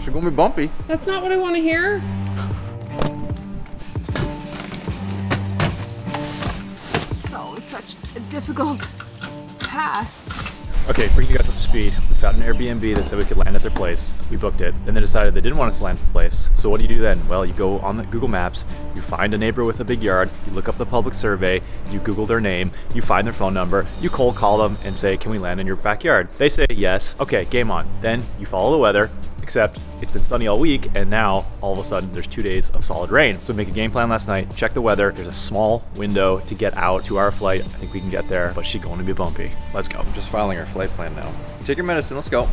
She's gonna be bumpy. That's not what I want to hear. It's always such a difficult path. Okay, bringing you guys up to speed. We found an Airbnb that said we could land at their place. We booked it. Then they decided they didn't want us to land at the place. So what do you do then? Well, you go on the Google Maps, you find a neighbor with a big yard, you look up the public survey, you Google their name, you find their phone number, you cold call them and say, can we land in your backyard? They say yes. Okay, game on. Then you follow the weather, except it's been sunny all week and now all of a sudden there's 2 days of solid rain. So we make a game plan last night, check the weather. There's a small window to get out. 2-hour flight. I think we can get there, but she's going to be bumpy. Let's go. I'm just filing our flight plan now. Take your medicine, let's go.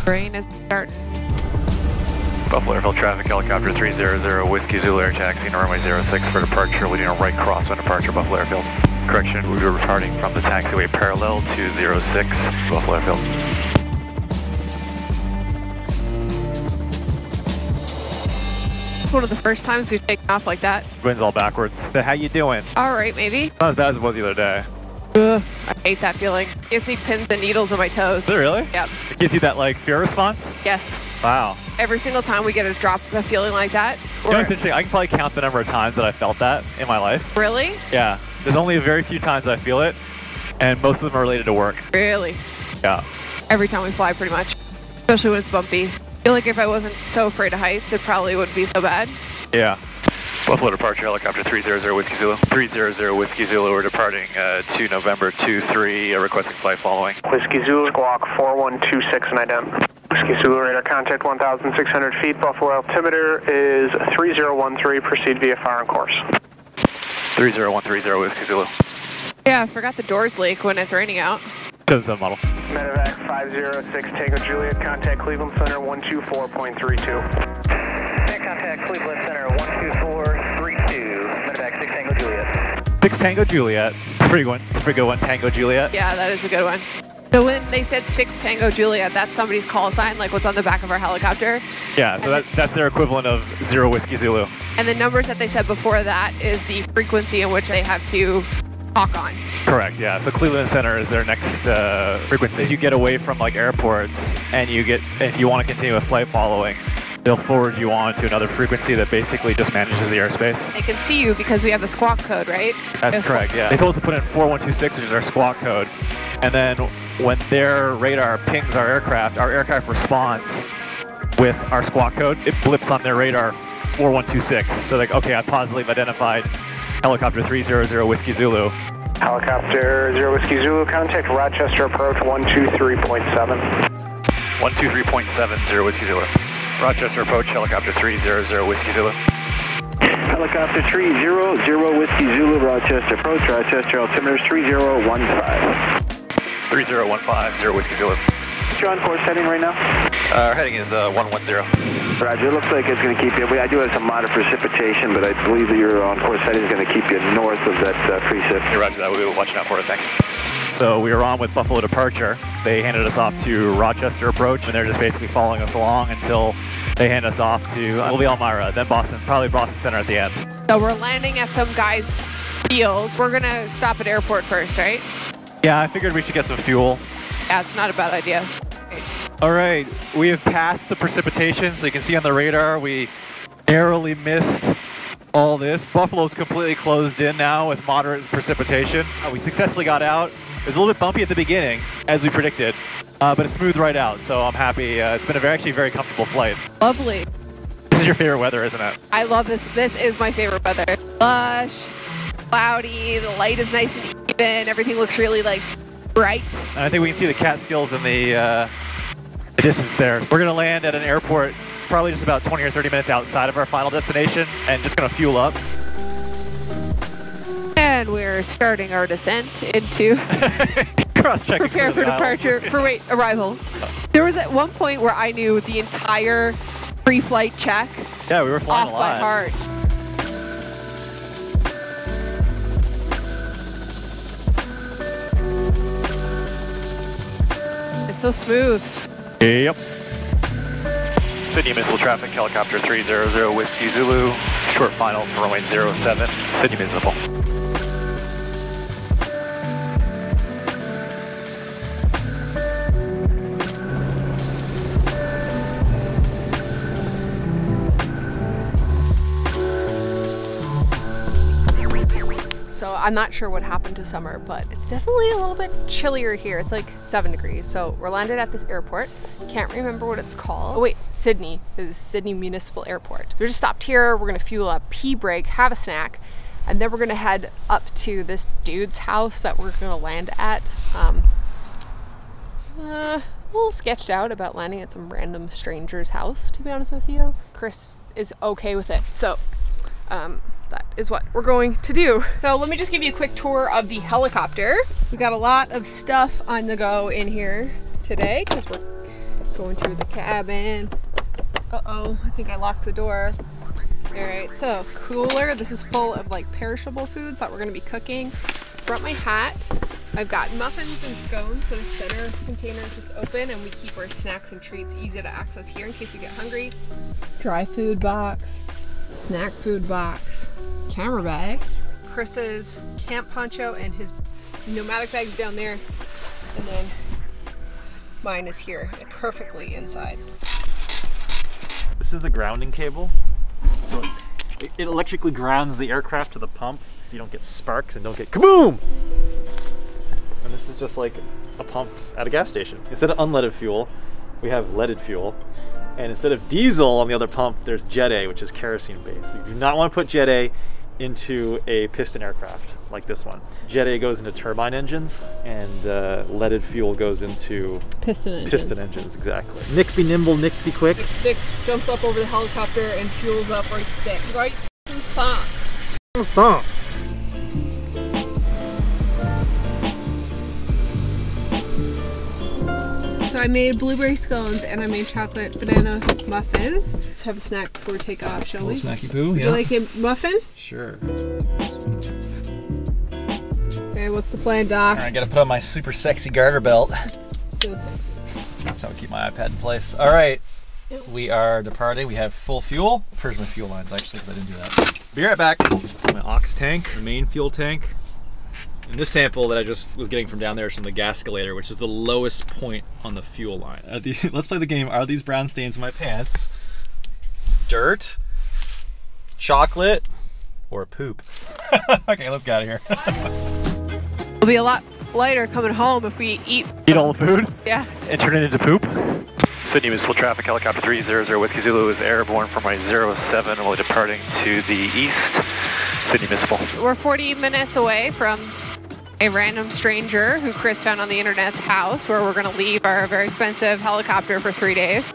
Rain is starting. Buffalo Airfield traffic, helicopter 300, Whiskey Zulu Air Taxi, runway 06 for departure, leading a right cross on departure, Buffalo Airfield. Correction, we were departing from the taxiway parallel to 06, Buffalo Airfield. One of the first times we've taken off like that. Wind's all backwards. So how you doing? All right, maybe. Not as bad as it was the other day. Ugh, I hate that feeling. Gives me pins and needles on my toes. Is it really? Yep. It gives you that like fear response? Yes. Wow. Every single time we get a drop of a feeling like that. You know, it's interesting. I can probably count the number of times that I felt that in my life. Really? Yeah. There's only a very few times I feel it, and most of them are related to work. Really? Yeah. Every time we fly, pretty much. Especially when it's bumpy. I feel like if I wasn't so afraid of heights, it probably wouldn't be so bad. Yeah. Buffalo departure, helicopter 300 Whiskey Zulu. 300 Whiskey Zulu, we're departing to November 23, requesting flight following. Whiskey Zulu, squawk 4126 and idem. Whiskey Zulu, radar contact 1,600 feet, Buffalo altimeter is 3013, proceed via fire on course. 3013 Whiskey Zulu. Yeah, I forgot the doors leak when it's raining out. 77 model. Medevac 506 Tango Juliet, contact Cleveland Center 124.32. Contact Cleveland Center 124.32. Medevac 6 Tango Juliet. 6 Tango Juliet. It's a pretty good one. It's a pretty good one. Tango Juliet. Yeah, that is a good one. So when they said 6 Tango Juliet, that's somebody's call sign, like what's on the back of our helicopter. Yeah, so that's their equivalent of 0 Whiskey Zulu. And the numbers that they said before that is the frequency in which they have to talk on. Correct, yeah. So Cleveland Center is their next frequency. As you get away from like airports and if you want to continue a flight following, they'll forward you on to another frequency that basically just manages the airspace. They can see you because we have the squawk code, right? That's correct, yeah. They told us to put in 4126, which is our squawk code. And then when their radar pings our aircraft responds with our squawk code. It blips on their radar 4126. So like, okay, I positively identified helicopter 300 Whiskey Zulu. Helicopter 0 Whiskey Zulu, contact Rochester approach 123.7. 123.7, 0 Whiskey Zulu. Rochester approach, helicopter 300 Whiskey Zulu. Helicopter 300 Whiskey Zulu, Rochester approach, Rochester altimeter is 3015. 3015, 0 Whiskey Zulu. What's your on-course heading right now? Our heading is 110. Roger, it looks like it's going to keep you, I do have some moderate precipitation, but I believe that your on-course heading is going to keep you north of that precip. Yeah, roger that, we'll be watching out for it, thanks. So we were on with Buffalo departure. They handed us off to Rochester approach, and they're just basically following us along until they hand us off to, we'll be Elmira, then Boston, probably Boston Center at the end. So we're landing at some guy's field. We're going to stop at airport first, right? Yeah, I figured we should get some fuel. Yeah, it's not a bad idea. Okay. All right, we have passed the precipitation, so you can see on the radar we narrowly missed all this. Buffalo's completely closed in now with moderate precipitation. We successfully got out. It was a little bit bumpy at the beginning, as we predicted, but it smoothed right out, so I'm happy. It's been actually a very comfortable flight. Lovely. This is your favorite weather, isn't it? I love this. This is my favorite weather. Lush, cloudy, the light is nice and even, everything looks really like bright. And I think we can see the Catskills in the distance there. We're gonna land at an airport probably just about 20 or 30 minutes outside of our final destination and just gonna fuel up. And we're starting our descent into Cross-checking. prepare for departure, arrival. There was at one point where I knew the entire pre-flight check Yeah, we were flying off a by lot. heart. It's so smooth. Yep. Sydney Municipal Traffic, helicopter 300 Whiskey Zulu, short final for runway 07, Sydney Municipal. I'm not sure what happened to summer, but it's definitely a little bit chillier here. It's like 7 degrees. So we're landed at this airport. Can't remember what it's called. Oh wait, Sydney. This is Sydney Municipal Airport. We're just stopped here. We're gonna fuel up, pee break, have a snack, and then we're gonna head up to this dude's house that we're gonna land at. A little sketched out about landing at some random stranger's house, to be honest with you. Chris is okay with it, so that is what we're going to do. So let me just give you a quick tour of the helicopter. We got a lot of stuff on the go in here today because we're going through the cabin. Uh-oh, I think I locked the door. All right, so cooler. This is full of like perishable foods that we're gonna be cooking. Brought my hat. I've got muffins and scones, so the center container is just open and we keep our snacks and treats easy to access here in case you get hungry. Dry food box, snack food box, camera bag, Chris's camp poncho and his pneumatic bags down there, and then mine is here. It's perfectly inside. This is the grounding cable. So it electrically grounds the aircraft to the pump so you don't get sparks and don't get kaboom! And this is just like a pump at a gas station. Instead of unleaded fuel, we have leaded fuel. And instead of diesel on the other pump, there's Jet A, which is kerosene based. So you do not want to put Jet A into a piston aircraft like this one. Jet A goes into turbine engines, and leaded fuel goes into Piston engines. Piston engines, exactly. Nick be nimble, Nick be quick. Nick jumps up over the helicopter and fuels up right sick. Right fast. So I made blueberry scones and I made chocolate banana muffins. Let's have a snack before we take off, shall we? Snacky poo, Would you like a muffin? Sure. Okay, what's the plan, Doc? I gotta put on my super sexy garter belt. So sexy. That's how I keep my iPad in place. All right, we are departing. We have full fuel. Where's my fuel lines actually, because I didn't do that. Be right back. My aux tank, the main fuel tank. And this sample that I just was getting from down there is from the gasculator, which is the lowest point on the fuel line. Let's play the game. Are these brown stains in my pants dirt, chocolate, or poop? Okay, let's get out of here. It'll be a lot lighter coming home if we eat all the food? Yeah. And turn it into poop? Sydney Municipal Traffic, helicopter 300 Whiskey Zulu is airborne from my 07 while departing to the east. Sydney Municipal. We're 40 minutes away from a random stranger who Chris found on the internet's house, where we're going to leave our very expensive helicopter for 3 days.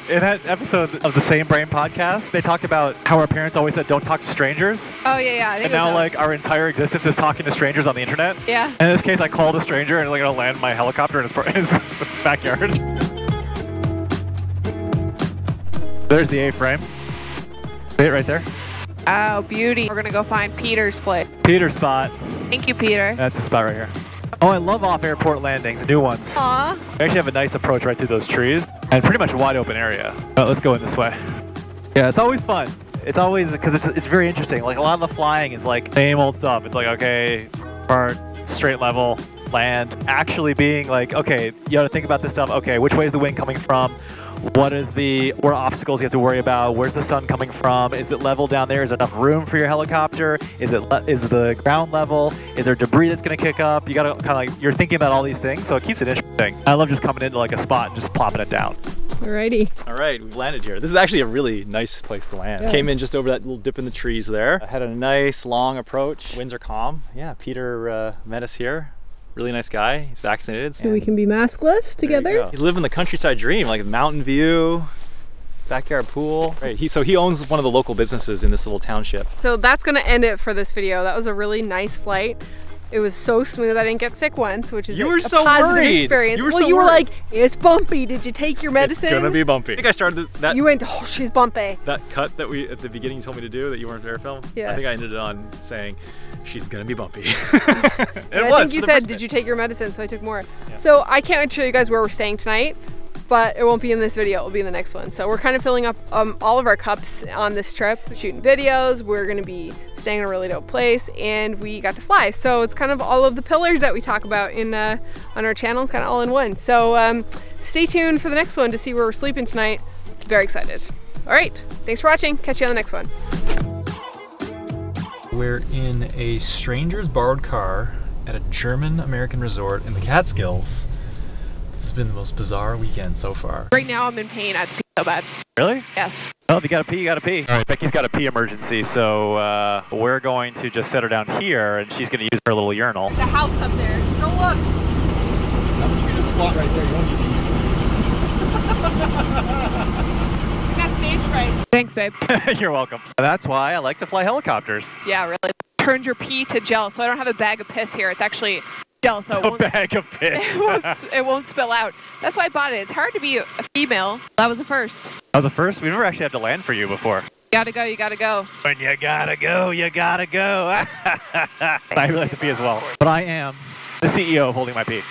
In that episode of the Same Brain podcast, they talked about how our parents always said don't talk to strangers. Oh yeah, I think. And now like our entire existence is talking to strangers on the internet. Yeah. In this case, I called a stranger and like gonna land my helicopter in his backyard. There's the A-frame. See it right there? Oh, beauty. We're gonna go find Peter's place. Peter's spot. Thank you, Peter. That's the spot right here. Oh, I love off-airport landings, new ones. Aw. We actually have a nice approach right through those trees and pretty much a wide open area. But let's go in this way. Yeah, it's always fun. It's always, because it's very interesting. Like a lot of the flying is like same old stuff. It's like, okay, part, straight level, land. Actually being like, okay, you got to think about this stuff. Okay, which way is the wind coming from? What are obstacles you have to worry about? Where's the sun coming from? Is it level down there? Is there enough room for your helicopter? Is the ground level? Is there debris that's going to kick up? You got to kind of like, you're thinking about all these things, so it keeps it interesting. I love just coming into like a spot and just plopping it down. Alrighty. All right, we've landed here. This is actually a really nice place to land. Yeah. Came in just over that little dip in the trees there. I had a nice long approach. Winds are calm. Yeah, Peter met us here. Really nice guy. He's vaccinated. So we can be maskless together. He's living the countryside dream, like mountain view, backyard pool. Right. So he owns one of the local businesses in this little township. So that's gonna end it for this video. That was a really nice flight. It was so smooth. I didn't get sick once, which is a positive experience. You were like, it's bumpy. Did you take your medicine? It's gonna be bumpy. I think I started that. You went, oh, she's bumpy. That cut that we at the beginning you told me to do that you weren't there film. Yeah. I think I ended it on saying, she's gonna be bumpy. I think you said, did you take your medicine? So I took more. Yeah. So I can't wait to show you guys where we're staying tonight, but it won't be in this video, it will be in the next one. So we're kind of filling up all of our cups on this trip, shooting videos. We're gonna be staying in a really dope place, and we got to fly. So it's kind of all of the pillars that we talk about in on our channel, kind of all in one. So stay tuned for the next one to see where we're sleeping tonight. Very excited. All right, thanks for watching. Catch you on the next one. We're in a stranger's borrowed car at a German-American resort in the Catskills. This has been the most bizarre weekend so far. Right now I'm in pain. I have to pee so bad. Really? Yes. Well, if you gotta pee, you gotta pee. All right, Becky's got a pee emergency, so we're going to just set her down here, and she's gonna use her little urinal. There's a house up there. Go look. You can just squat right there. You don't need to use I got stage fright. Thanks, babe. You're welcome. That's why I like to fly helicopters. Yeah, really. Turned your pee to gel, so I don't have a bag of piss here. It's actually gel, so it A won't, bag of piss. it won't spill out. That's why I bought it. It's hard to be a female. That was a first. That was the first? We've never actually had to land for you before. You gotta go, you gotta go. When you gotta go, you gotta go. I really like to pee as well. But I am the CEO of Holding My Pee.